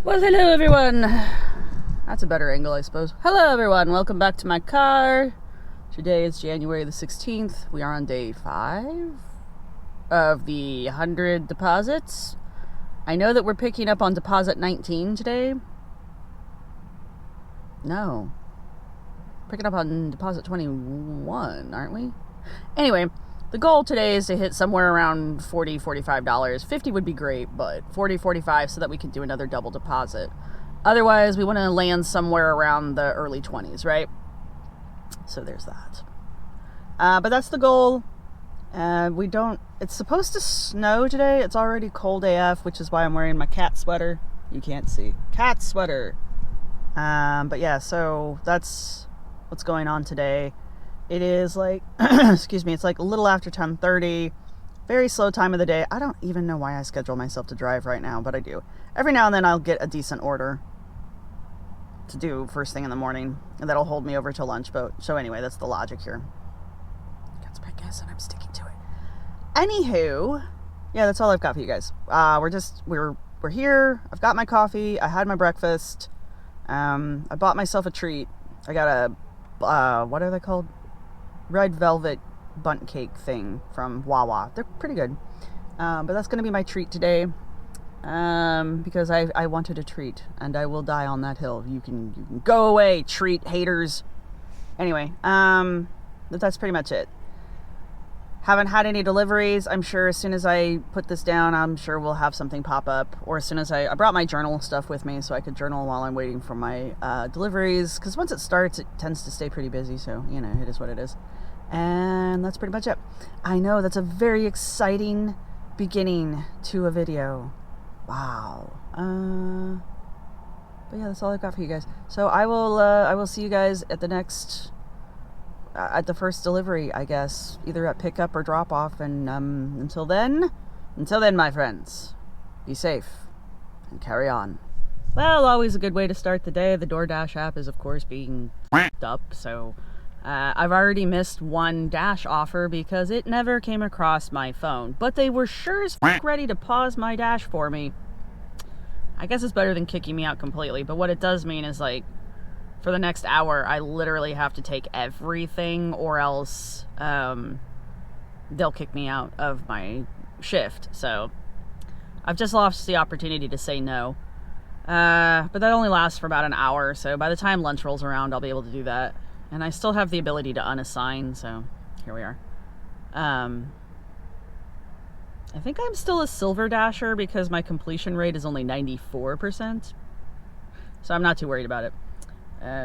Well, hello everyone. That's a better angle, I suppose. Hello everyone, welcome back to my car. Today is January the 16th. We are on day 5 of the 100 deposits. I know that we're picking up on deposit 19 today. No. Picking up on deposit 21, aren't we? Anyway, the goal today is to hit somewhere around $40, $45. 50 would be great, but 40, 45 so that we can do another double deposit. Otherwise, we want to land somewhere around the early 20s, right? So there's that. But that's the goal. It's supposed to snow today. It's already cold AF, which is why I'm wearing my cat sweater. You can't see. Cat sweater. But yeah, so that's what's going on today. It is like, excuse me, it's like a little after 10:30. Very slow time of the day. I don't even know why I schedule myself to drive right now, but I do. Every now and then I'll get a decent order to do first thing in the morning, and that'll hold me over till lunch. But so anyway, that's the logic here. That's my guess, and I'm sticking to it. Anywho, yeah, that's all I've got for you guys. We're here. I've got my coffee. I had my breakfast. I bought myself a treat. I got a what are they called? Red velvet bundt cake thing from Wawa. They're pretty good. But that's going to be my treat today. Because I wanted a treat, and I will die on that hill. You can go away, treat haters. Anyway, that's pretty much it. Haven't had any deliveries. I'm sure as soon as I put this down, I'm sure we'll have something pop up. Or as soon as I brought my journal stuff with me so I could journal while I'm waiting for my deliveries. Because once it starts, it tends to stay pretty busy. So, you know, it is what it is. And that's pretty much it. I know, that's a very exciting beginning to a video. Wow. But yeah, that's all I've got for you guys. So I will see you guys at the next... at the first delivery, I guess, either at pickup or drop off. And until then, my friends, be safe and carry on. Well, always a good way to start the day. The DoorDash app is, of course, being f***ed up. So I've already missed one Dash offer because it never came across my phone. But they were sure as f*** ready to pause my Dash for me. I guess it's better than kicking me out completely. But what it does mean is, like, for the next hour, I literally have to take everything, or else they'll kick me out of my shift. So I've just lost the opportunity to say no. But that only lasts for about an hour, so by the time lunch rolls around, I'll be able to do that. And I still have the ability to unassign, so here we are. I think I'm still a silver dasher because my completion rate is only 94%. So I'm not too worried about it.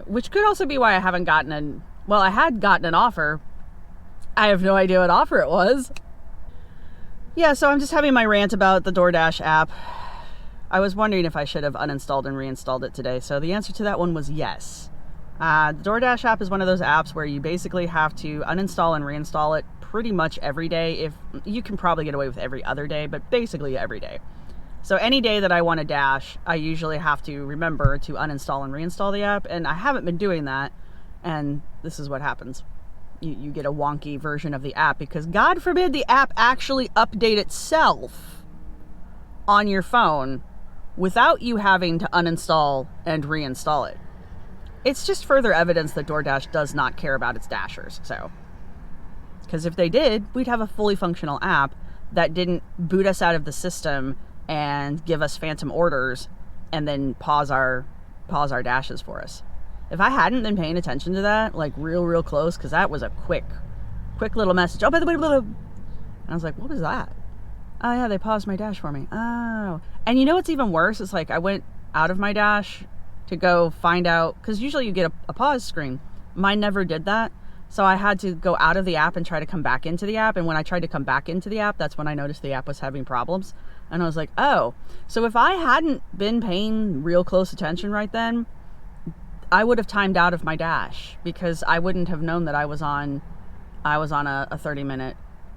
Which could also be why I haven't gotten I had gotten an offer. I have no idea what offer it was. Yeah, so I'm just having my rant about the DoorDash app. I was wondering if I should have uninstalled and reinstalled it today. So the answer to that one was yes. The DoorDash app is one of those apps where you basically have to uninstall and reinstall it pretty much every day. If you can probably get away with every other day, but basically every day. So any day that I want to dash, I usually have to remember to uninstall and reinstall the app, and I haven't been doing that, and this is what happens. You get a wonky version of the app because, God forbid, the app actually update itself on your phone without you having to uninstall and reinstall it. It's just further evidence that DoorDash does not care about its dashers, so. Because if they did, we'd have a fully functional app that didn't boot us out of the system and give us phantom orders and then pause our dashes for us. If I hadn't been paying attention to that, like real close, because that was a quick little message. Oh, by the way, blah, blah. And I was like, what was that? Oh yeah, they paused my dash for me. Oh. And you know what's even worse? It's like I went out of my dash to go find out, because usually you get a pause screen. Mine never did that. So I had to go out of the app and try to come back into the app. And when I tried to come back into the app, that's when I noticed the app was having problems. And I was like, oh, so if I hadn't been paying real close attention right then, I would have timed out of my dash because I wouldn't have known that I was on a 30-minute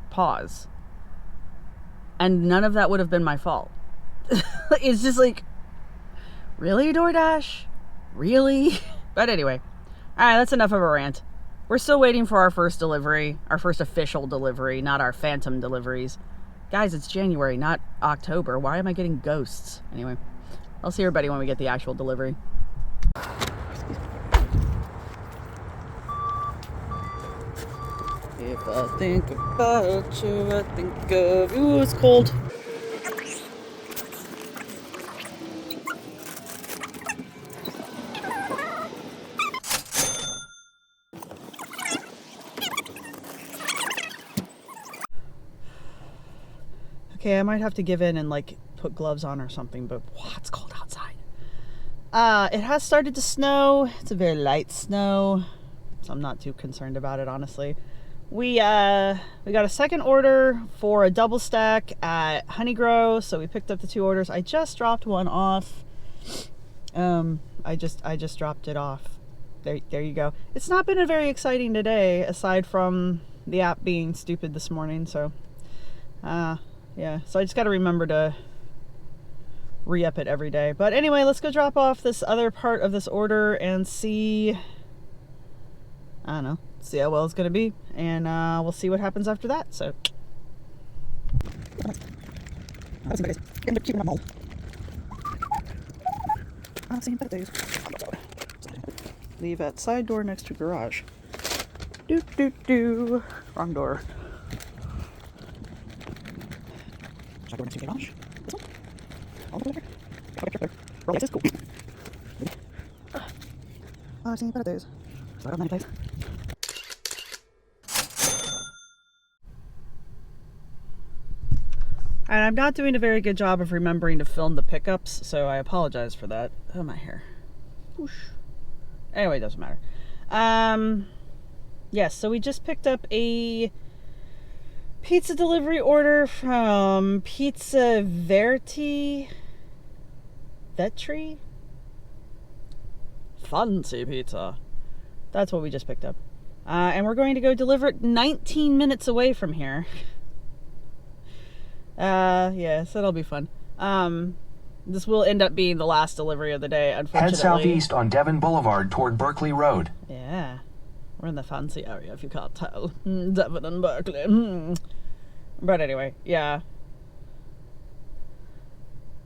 pause. And none of that would have been my fault. It's just like, really, DoorDash? Really? But anyway, all right, that's enough of a rant. We're still waiting for our first delivery, our first official delivery, not our phantom deliveries. Guys, it's January, not October. Why am I getting ghosts? Anyway, I'll see everybody when we get the actual delivery. If I think about you, I think of you. Ooh, it's cold. Okay, I might have to give in and like put gloves on or something, but wow, it's cold outside. It has started to snow. It's a very light snow, so I'm not too concerned about it, honestly. We got a second order for a double stack at Honeygrow, so we picked up the 2 orders. I just dropped one off. I just dropped it off. There you go. It's not been a very exciting today, aside from the app being stupid this morning. So, yeah. So I just got to remember to re-up it every day. But anyway, let's go drop off this other part of this order and see. I don't know. See how well it's gonna be, and we'll see what happens after that. So. Leave at side door next to garage. Wrong door. Side door next to garage. This one. All the way there. Roll this. Cool. I've seen better days. So I don't have many days. And I'm not doing a very good job of remembering to film the pickups, so I apologize for that. Oh, my hair. Whoosh. Anyway, it doesn't matter. Yes, so we just picked up a pizza delivery order from Pizza Vetri? Fancy pizza. That's what we just picked up. And we're going to go deliver it 19 minutes away from here. Yeah, so that'll be fun. This will end up being the last delivery of the day, unfortunately. Head southeast on Devon Boulevard toward Berkeley Road. Yeah, we're in the fancy area, if you can't tell. Devon and Berkeley. But anyway, yeah.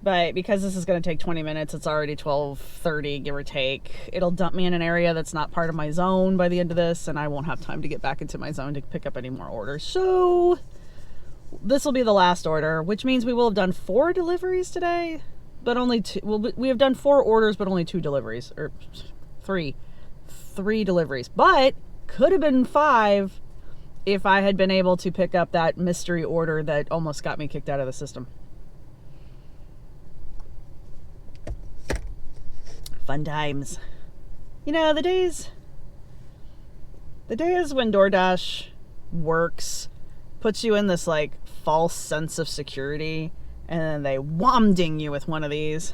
But because this is going to take 20 minutes, it's already 12:30, give or take. It'll dump me in an area that's not part of my zone by the end of this, and I won't have time to get back into my zone to pick up any more orders. So this will be the last order, which means we will have done 4 deliveries today, but only 2. Well, we have done 4 orders, but only 2 deliveries, or 3 deliveries. But could have been 5 if I had been able to pick up that mystery order that almost got me kicked out of the system. Fun times. You know, the days when DoorDash works, puts you in this like false sense of security, and then they wham-ding you with one of these.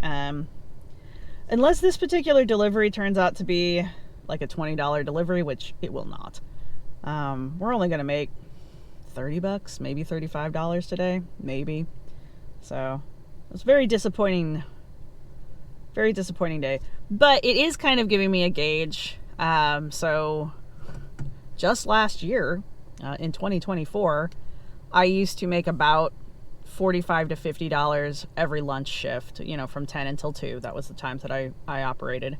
Unless this particular delivery turns out to be like a $20 delivery, which it will not. We're only gonna make $30, maybe $35 today, maybe. So it's very disappointing day, but it is kind of giving me a gauge. So just last year, in 2024, I used to make about $45 to $50 every lunch shift, you know, from 10 until 2. That was the times that I operated.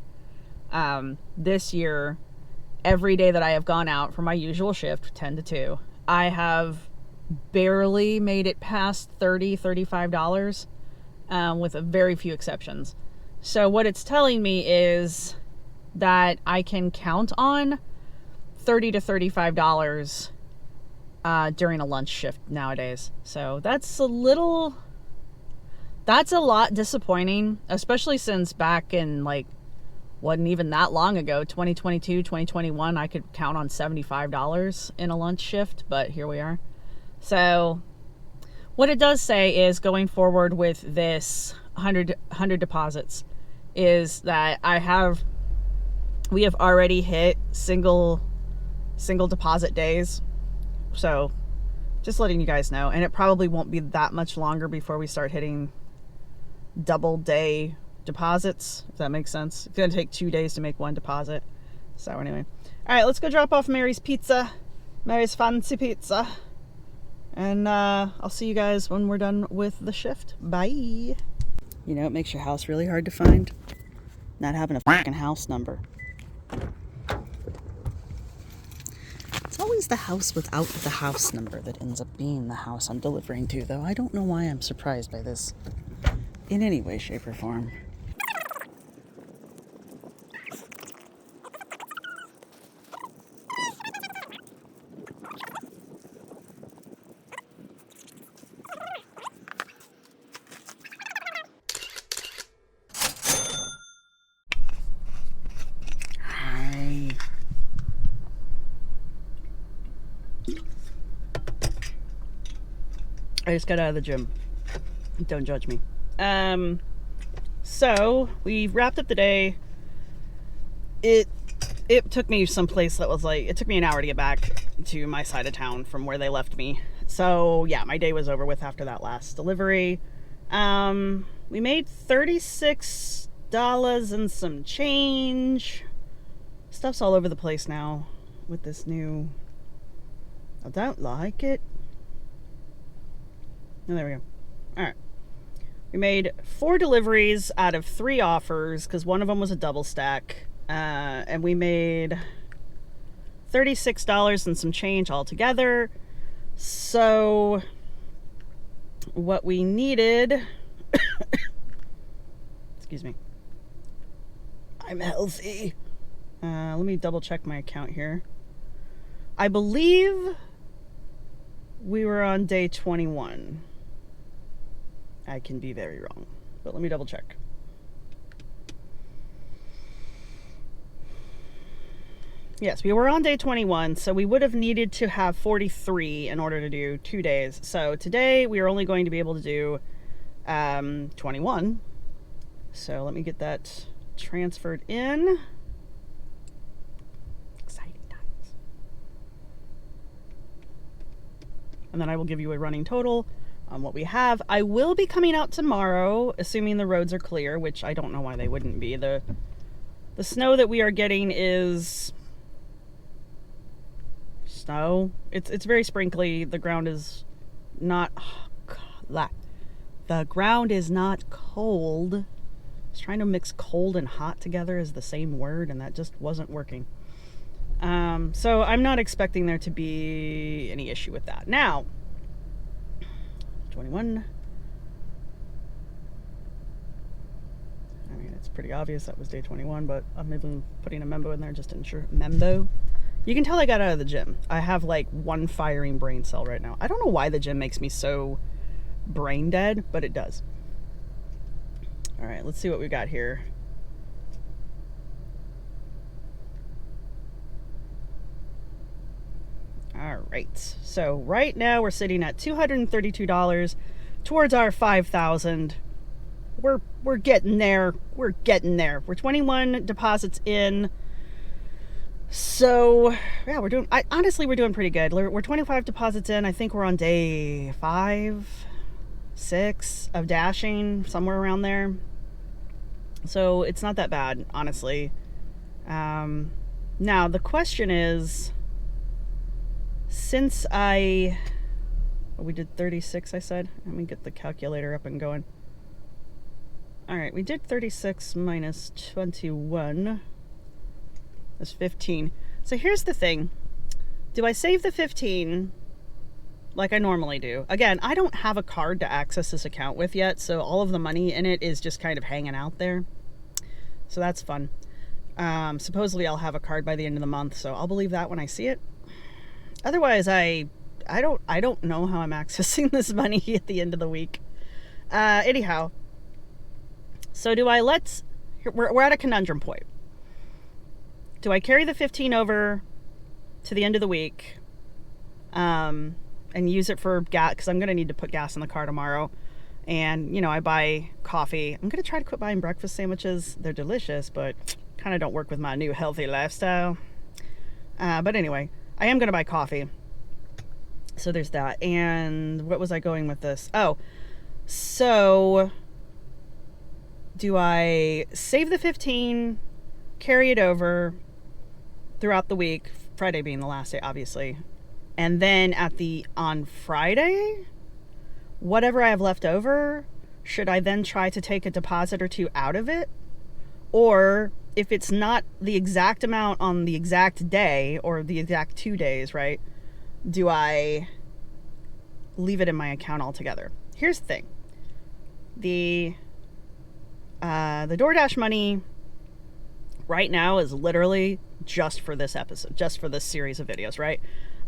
This year, every day that I have gone out for my usual shift, 10 to 2, I have barely made it past $30, $35, with a very few exceptions. So what it's telling me is that I can count on $30 to $35 during a lunch shift nowadays. So that's a lot disappointing, especially since back in like, wasn't even that long ago, 2022, 2021, I could count on $75 in a lunch shift, but here we are. So what it does say is, going forward with this 100 deposits, is that we have already hit single deposit days. So just letting you guys know, and it probably won't be that much longer before we start hitting double day deposits, if that makes sense. It's gonna take 2 days to make 1 deposit. So anyway, all right, let's go drop off Mary's fancy pizza, and I'll see you guys when we're done with the shift. Bye. You know, it makes your house really hard to find. Not having a fucking house number. It's always the house without the house number that ends up being the house I'm delivering to, though. I don't know why I'm surprised by this in any way, shape, or form. I just got out of the gym. Don't judge me. So we wrapped up the day. It took me someplace that was like, it took me an hour to get back to my side of town from where they left me. So yeah, my day was over with after that last delivery. We made $36 and some change. Stuff's all over the place now with this new, I don't like it. Oh, there we go. All right. We made 4 deliveries out of 3 offers because one of them was a double stack. And we made $36 and some change altogether. So what we needed, excuse me, I'm healthy. Let me double check my account here. I believe we were on day 21. I can be very wrong, but let me double check. Yes, we were on day 21, so we would have needed to have 43 in order to do 2 days. So today we are only going to be able to do 21. So let me get that transferred in. Exciting times. And then I will give you a running total on what we have. I will be coming out tomorrow, assuming the roads are clear, which I don't know why they wouldn't be. The snow that we are getting is snow. It's very sprinkly. The ground is not the ground is not cold. I was trying to mix cold and hot together as the same word, and that just wasn't working. So I'm not expecting there to be any issue with that. Now, 21. I mean, it's pretty obvious that was day 21, but I'm even putting a membo in there just to ensure. Membo. You can tell I got out of the gym. I have like one firing brain cell right now. I don't know why the gym makes me so brain dead, but it does. All right, let's see what we got here. All right, so right now we're sitting at $232 towards our $5,000. We're getting there. We're getting there. We're 21 deposits in. So yeah, honestly, we're doing pretty good. We're 25 deposits in. I think we're on day 5, 6 of dashing, somewhere around there. So it's not that bad, honestly. Now the question is, since we did 36, I said. Let me get the calculator up and going. All right, we did 36 minus 21. That's 15. So here's the thing. Do I save the 15 like I normally do? Again, I don't have a card to access this account with yet, so all of the money in it is just kind of hanging out there. So that's fun. Supposedly I'll have a card by the end of the month, so I'll believe that when I see it. Otherwise, I don't know how I'm accessing this money at the end of the week. Anyhow, so do I we're at a conundrum point. Do I carry the 15 over to the end of the week and use it for gas? Because I'm going to need to put gas in the car tomorrow. And, you know, I buy coffee. I'm going to try to quit buying breakfast sandwiches. They're delicious, but kind of don't work with my new healthy lifestyle. But anyway, I am going to buy coffee. So there's that. And what was I going with this? Oh, so do I save the 15, carry it over throughout the week, Friday being the last day, obviously, and then on Friday, whatever I have left over, should I then try to take a deposit or two out of it? Or if it's not the exact amount on the exact day or the exact 2 days, right? Do I leave it in my account altogether? Here's the thing. The DoorDash money right now is literally just for this episode, just for this series of videos, right?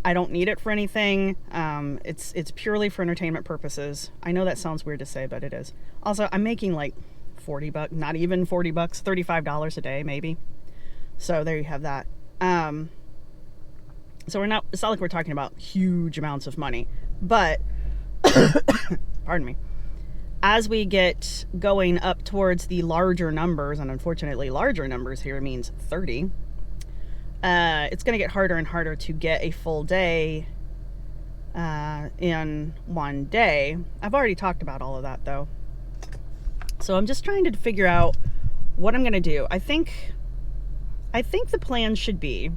I don't need it for anything. It's purely for entertainment purposes. I know that sounds weird to say, but it is. Also, I'm making like $40, not even $40, $35 a day, maybe. So there you have that. So it's not like we're talking about huge amounts of money, but pardon me. As we get going up towards the larger numbers, and unfortunately larger numbers here means 30, it's going to get harder and harder to get a full day in one day. I've already talked about all of that though. So I'm just trying to figure out what I'm going to do. I think the plan should be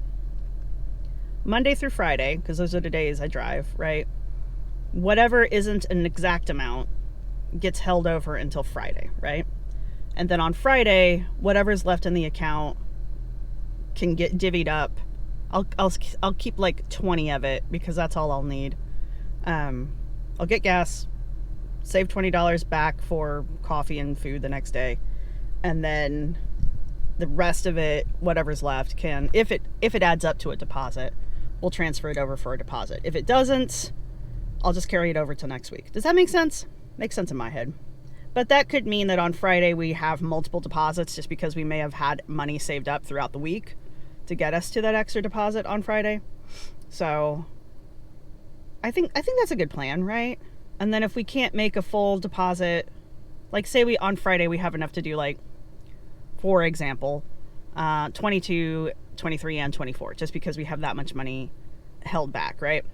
Monday through Friday, because those are the days I drive, right? Whatever isn't an exact amount gets held over until Friday, right? And then on Friday, whatever's left in the account can get divvied up. I'll keep like 20 of it because that's all I'll need. I'll get gas, save $20 back for coffee and food the next day, and then the rest of it, whatever's left, can, if it adds up to a deposit, we'll transfer it over for a deposit. If it doesn't, I'll just carry it over till next week. Does that make sense? Makes sense in my head. But that could mean that on Friday we have multiple deposits just because we may have had money saved up throughout the week to get us to that extra deposit on Friday. So I think that's a good plan, right? And then if we can't make a full deposit, like say on Friday we have enough to do, like, for example, 22, 23, and 24, just because we have that much money held back, right?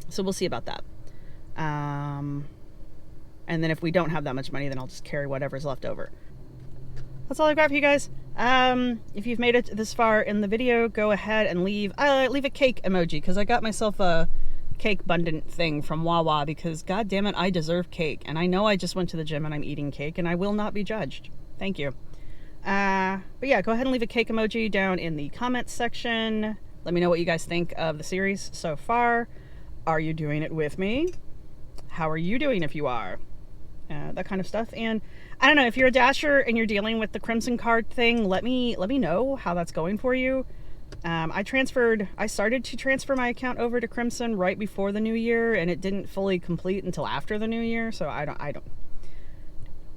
So we'll see about that. And then if we don't have that much money, then I'll just carry whatever's left over. That's all I've got for you guys. If you've made it this far in the video, go ahead and leave a cake emoji, because I got myself a cake abundant thing from Wawa, because god damn it, I deserve cake. And I know I just went to the gym and I'm eating cake, and I will not be judged. Thank you. But yeah, go ahead and leave a cake emoji down in the comments section. Let me know what you guys think of the series so far. Are you doing it with me? How are you doing if you are? That kind of stuff. And I don't know, if you're a Dasher and you're dealing with the Crimson card thing, let me know how that's going for you. I started to transfer my account over to Crimson right before the new year, and it didn't fully complete until after the new year. So I don't,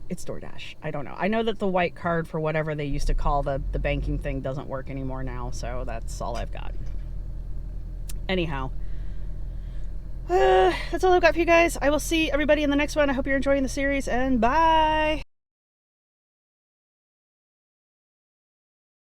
it's DoorDash. I don't know. I know that the white card for whatever they used to call the banking thing doesn't work anymore now. So that's all I've got. Anyhow. That's all I've got for you guys. I will see everybody in the next one. I hope you're enjoying the series, and bye!